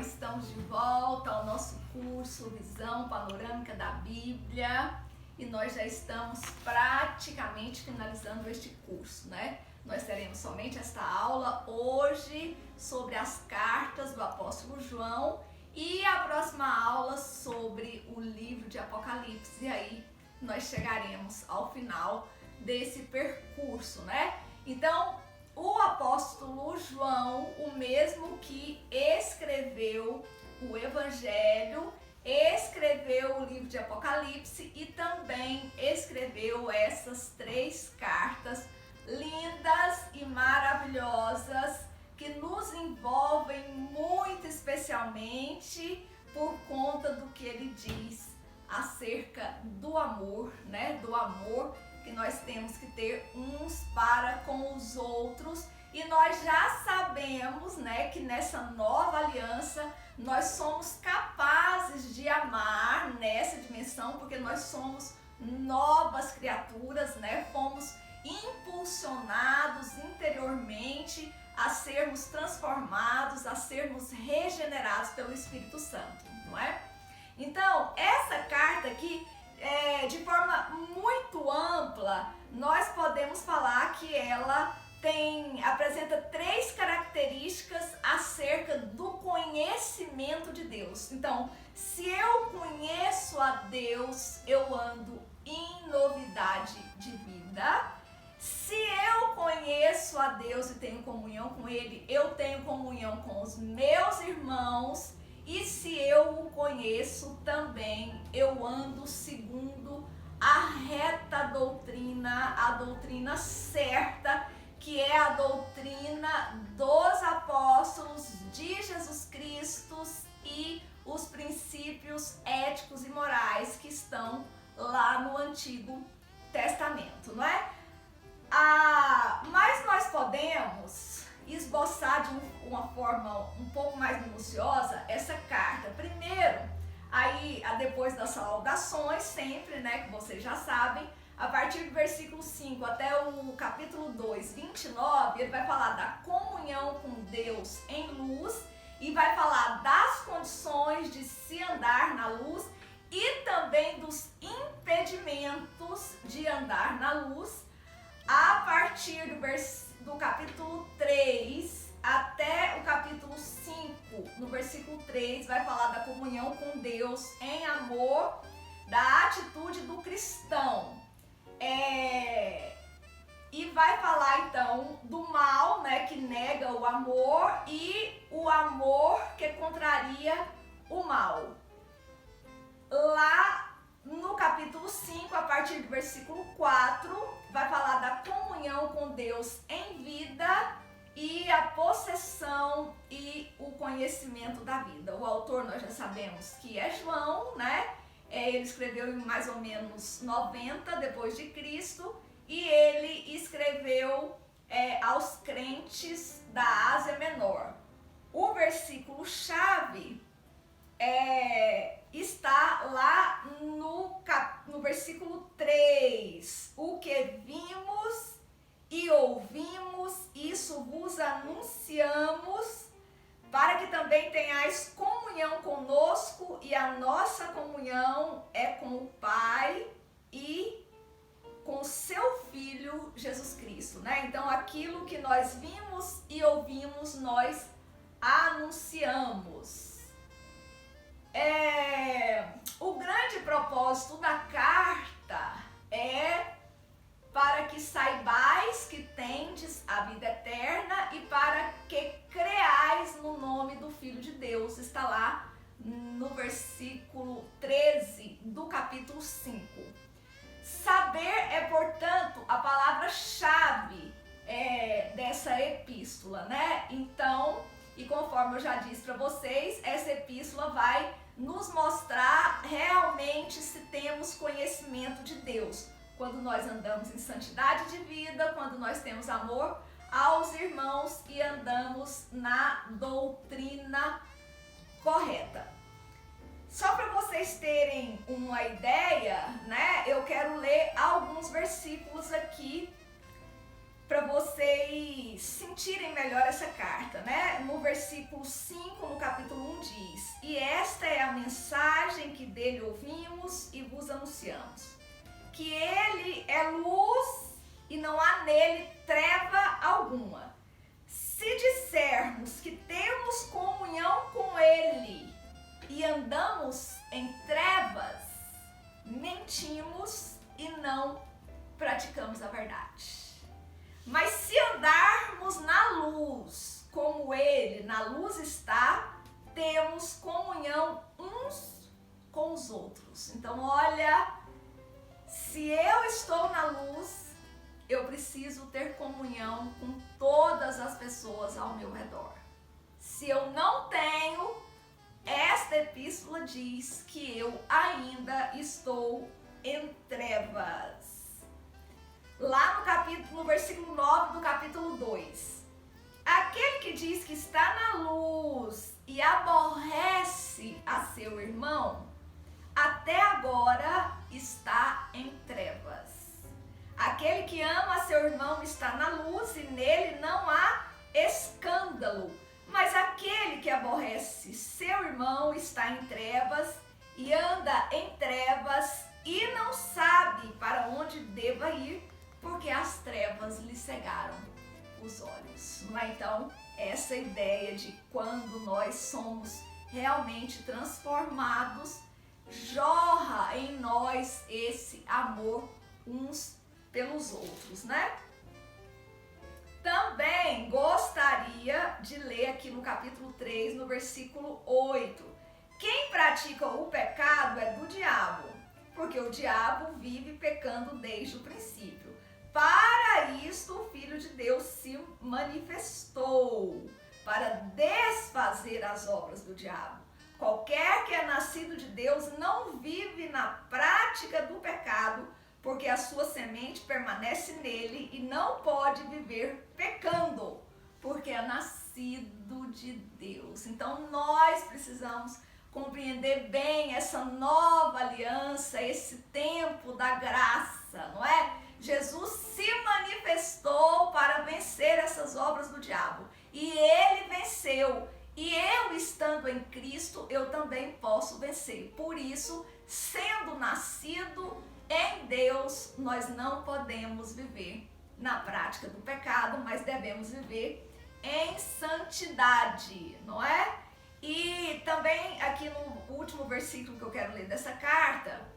Estamos de volta ao nosso curso Visão Panorâmica da Bíblia e nós já estamos praticamente finalizando este curso, né? Nós teremos somente esta aula hoje sobre as cartas do apóstolo João e a próxima aula sobre o livro de Apocalipse, e aí nós chegaremos ao final desse percurso, né? Então, o apóstolo João, o mesmo que escreveu o Evangelho, escreveu o livro de Apocalipse e também escreveu essas 3 cartas lindas e maravilhosas que nos envolvem muito especialmente por conta do que ele diz acerca do amor, né? Do amor que nós temos que ter uns para com os outros, e nós já sabemos, né, que nessa nova aliança nós somos capazes de amar nessa dimensão, porque nós somos novas criaturas, né? Fomos impulsionados interiormente a sermos transformados, a sermos regenerados pelo Espírito Santo, não é? Então, essa carta aqui, de forma muito ampla, nós podemos falar que ela apresenta 3 características acerca do conhecimento de Deus. Então, se eu conheço a Deus, eu ando em novidade de vida. Se eu conheço a Deus e tenho comunhão com Ele, eu tenho comunhão com os meus irmãos. E se eu o conheço também, eu ando segundo a reta doutrina, a doutrina certa, que é a doutrina dos apóstolos de Jesus Cristo e os princípios éticos e morais que estão lá no Antigo Testamento, não é? Mas nós podemos esboçar de uma forma um pouco mais minuciosa essa carta. Primeiro, aí depois das saudações, sempre, né, que vocês já sabem, a partir do versículo 5 até o capítulo 2, 29, ele vai falar da comunhão com Deus em luz e vai falar das condições de se andar na luz e também dos impedimentos de andar na luz. A partir do capítulo 3 até o capítulo 5, no versículo 3, vai falar da comunhão com Deus em amor, da atitude do cristão. E vai falar então do mal, né, que nega o amor, e o amor que contraria o mal. Lá no capítulo 5, a partir do versículo 4, vai falar da comunhão com Deus em vida e a possessão e o conhecimento da vida. O autor nós já sabemos que é João, né? Ele escreveu em mais ou menos 90 depois de Cristo e ele escreveu aos crentes da Ásia Menor. O versículo chave está lá no versículo 3. O que vimos e ouvimos, isso vos anunciamos, para que também tenhais comunhão conosco, e a nossa comunhão é com o Pai e com o seu Filho Jesus Cristo, né? Então, aquilo que nós vimos e ouvimos, nós anunciamos. O grande propósito da carta é para que saibais que tendes a vida eterna e para que creais no nome do Filho de Deus. Está lá no versículo 13 do capítulo 5. Saber portanto, a palavra-chave dessa epístola, né? Então, e conforme eu já disse para vocês, essa epístola vai nos mostrar realmente se temos conhecimento de Deus. Quando nós andamos em santidade de vida, quando nós temos amor aos irmãos e andamos na doutrina correta. Só para vocês terem uma ideia, né? Eu quero ler alguns versículos aqui para vocês sentirem melhor essa carta, né? No versículo 5, no capítulo 1 diz: "E esta é a mensagem que dele ouvimos e vos anunciamos, que ele é luz e não há nele treva alguma. Se dissermos que temos comunhão com ele e andamos em trevas, mentimos e não praticamos a verdade. Mas se andarmos na luz, como ele na luz está, temos comunhão uns com os outros." Então, olha, se eu estou na luz, eu preciso ter comunhão com todas as pessoas ao meu redor. Se eu não tenho, esta epístola diz que eu ainda estou em trevas. Lá no versículo 9 do capítulo 2. "Aquele que diz que está na luz e aborrece a seu irmão, até agora está em trevas. Aquele que ama a seu irmão está na luz e nele não há escândalo. Mas aquele que aborrece seu irmão está em trevas e anda em trevas e não sabe para onde deva ir, porque as trevas lhe cegaram os olhos." Não é? Então, essa ideia de quando nós somos realmente transformados, jorra em nós esse amor uns pelos outros, né? Também gostaria de ler aqui no capítulo 3, no versículo 8. "Quem pratica o pecado é do diabo, porque o diabo vive pecando desde o princípio. Para isto o Filho de Deus se manifestou, para desfazer as obras do diabo. Qualquer que é nascido de Deus não vive na prática do pecado, porque a sua semente permanece nele e não pode viver pecando, porque é nascido de Deus." Então nós precisamos compreender bem essa nova aliança, esse tempo da graça, não é? Jesus se manifestou para vencer essas obras do diabo. E ele venceu. E eu, estando em Cristo, eu também posso vencer. Por isso, sendo nascido em Deus, nós não podemos viver na prática do pecado, mas devemos viver em santidade, não é? E também aqui no último versículo que eu quero ler dessa carta,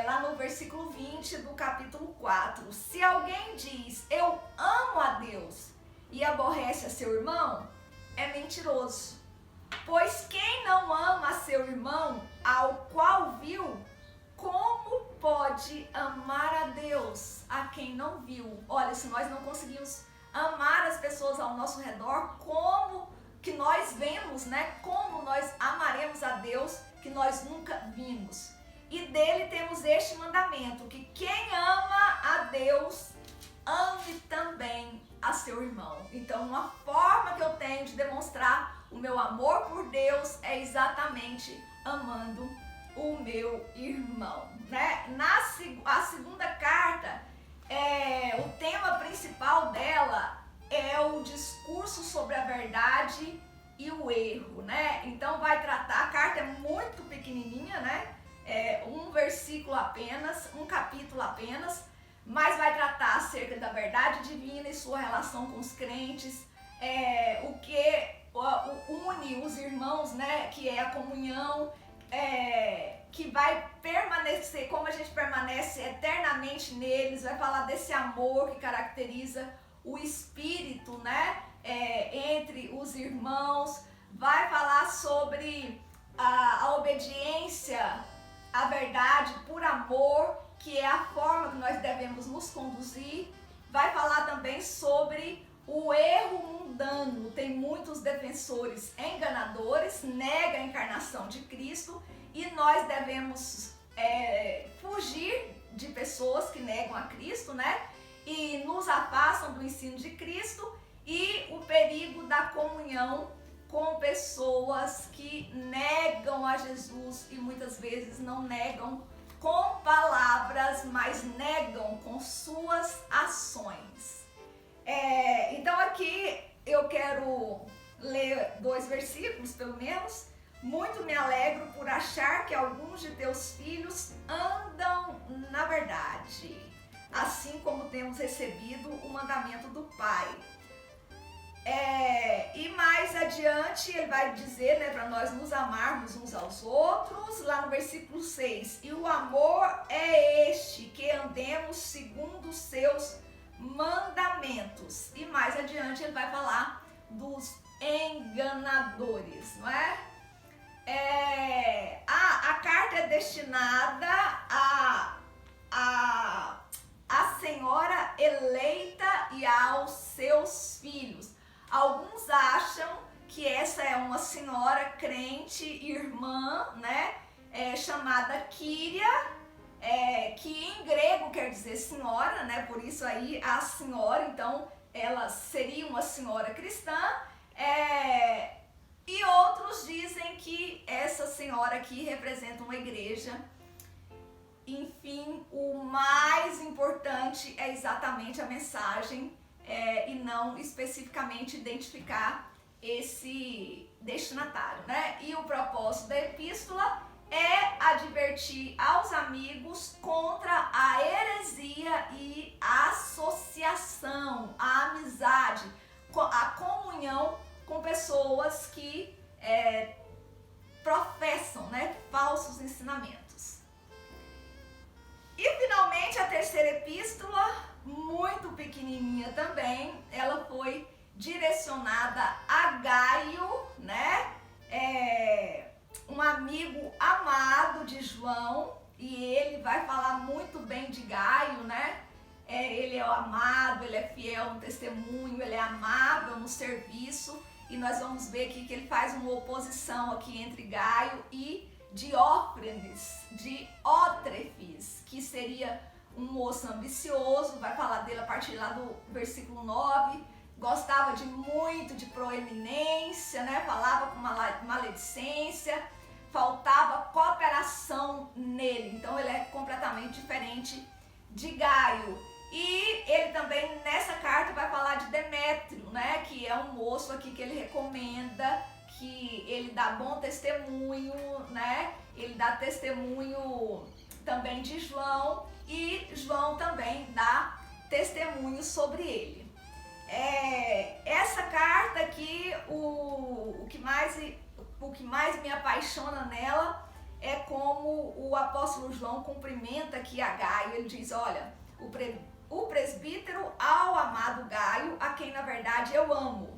lá no versículo 20 do capítulo 4. "Se alguém diz, eu amo a Deus, e aborrece a seu irmão, é mentiroso. Pois quem não ama a seu irmão, ao qual viu, como pode amar a Deus, a quem não viu?" Olha, se nós não conseguimos amar as pessoas ao nosso redor, como que nós vemos, né? Como nós amaremos a Deus que nós nunca vimos? E dele temos este mandamento, que quem ama a Deus, ame também a seu irmão. Então, uma forma que eu tenho de demonstrar o meu amor por Deus é exatamente amando o meu irmão, né? A segunda carta, o tema principal dela é o discurso sobre a verdade e o erro, né? Então vai tratar, a carta é muito pequenininha, né? Um versículo apenas, um capítulo apenas, mas vai tratar acerca da verdade divina e sua relação com os crentes, o que une os irmãos, né? Que é a comunhão, que vai permanecer, como a gente permanece eternamente neles, vai falar desse amor que caracteriza o espírito, né? Entre os irmãos, vai falar sobre a obediência à verdade por amor, que é a forma que nós devemos nos conduzir. Vai falar também sobre o erro mundano. Tem muitos defensores enganadores, nega a encarnação de Cristo, e nós devemos fugir de pessoas que negam a Cristo, né? E nos afastam do ensino de Cristo, e o perigo da comunhão com pessoas que negam a Jesus, e muitas vezes não negam com palavras, mas negam com suas ações. Então aqui aqui eu quero ler 2 versículos, pelo menos. Muito me alegro por achar que alguns de teus filhos andam na verdade, assim como temos recebido o mandamento do Pai. E mais adiante ele vai dizer, né, para nós nos amarmos uns aos outros, lá no versículo 6. E o amor é este, que andemos segundo os seus mandamentos. E mais adiante ele vai falar dos enganadores, não é? A carta é destinada à senhora eleita e aos seus filhos. Alguns acham que essa é uma senhora crente, irmã, né? Chamada Quíria, que em grego quer dizer senhora, né? Por isso aí a senhora, então ela seria uma senhora cristã. E outros dizem que essa senhora aqui representa uma igreja. Enfim, o mais importante é exatamente a mensagem e não especificamente identificar esse destinatário, né? E o propósito da epístola é advertir aos amigos contra a heresia e a associação, a amizade, a comunhão com pessoas que professam, né, falsos ensinamentos. E finalmente a terceira epístola, muito pequenininha também, ela foi direcionada a Gaio, né, um amigo amado de João, e ele vai falar muito bem de Gaio, né? Ele é o amado, ele é fiel no testemunho, ele é amável no serviço. E nós vamos ver aqui que ele faz uma oposição aqui entre Gaio e Diótrefes, que seria um moço ambicioso, vai falar dele a partir lá do versículo 9, gostava muito de proeminência, né? Falava com maledicência, faltava cooperação nele, então ele é completamente diferente de Gaio. E ele também nessa carta vai falar de Demétrio, né, que é um moço aqui que ele recomenda, que ele dá bom testemunho, né, ele dá testemunho também de João e João também dá testemunho sobre ele. Essa carta aqui, o que mais me apaixona nela é como o apóstolo João cumprimenta aqui a Gaio. Ele diz, olha, o presbítero ao amado Gaio, a quem na verdade eu amo.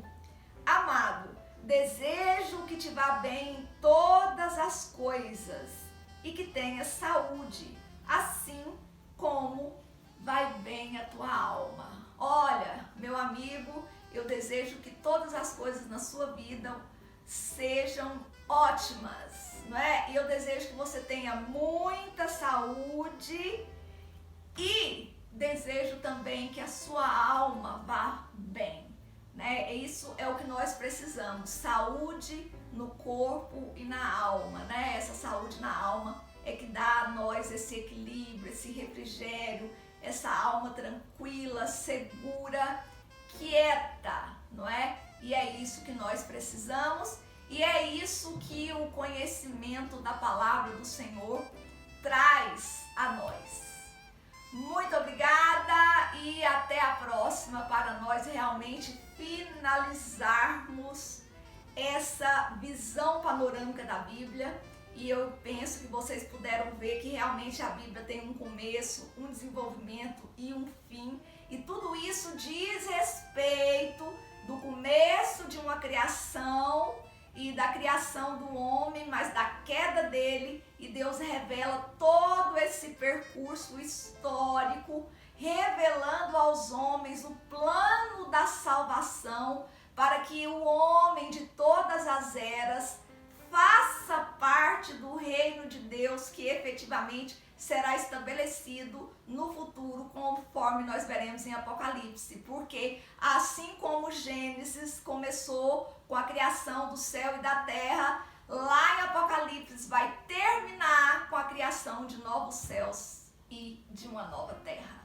Amado, desejo que te vá bem em todas as coisas e que tenha saúde, assim como vai bem a tua alma. Olha, meu amigo, eu desejo que todas as coisas na sua vida sejam ótimas, não é? E eu desejo que você tenha muita saúde e desejo também que a sua alma vá bem, né? Isso é o que nós precisamos, saúde no corpo e na alma, né? Essa saúde na alma é que dá a nós esse equilíbrio, esse refrigério, essa alma tranquila, segura, quieta, não é? E é isso que nós precisamos e é isso que o conhecimento da palavra do Senhor traz a nós. Muito obrigada e até a próxima para nós realmente finalizarmos essa visão panorâmica da Bíblia. E eu penso que vocês puderam ver que realmente a Bíblia tem um começo, um desenvolvimento e um fim. E tudo isso diz respeito do começo de uma criação e da criação do homem, mas da queda dele. E Deus revela todo esse percurso histórico, revelando aos homens o plano da salvação para que o homem de todas as eras faça parte do reino de Deus que efetivamente será estabelecido no futuro, conforme nós veremos em Apocalipse. Porque assim como Gênesis começou com a criação do céu e da terra, lá em Apocalipse vai terminar com a criação de novos céus e de uma nova terra.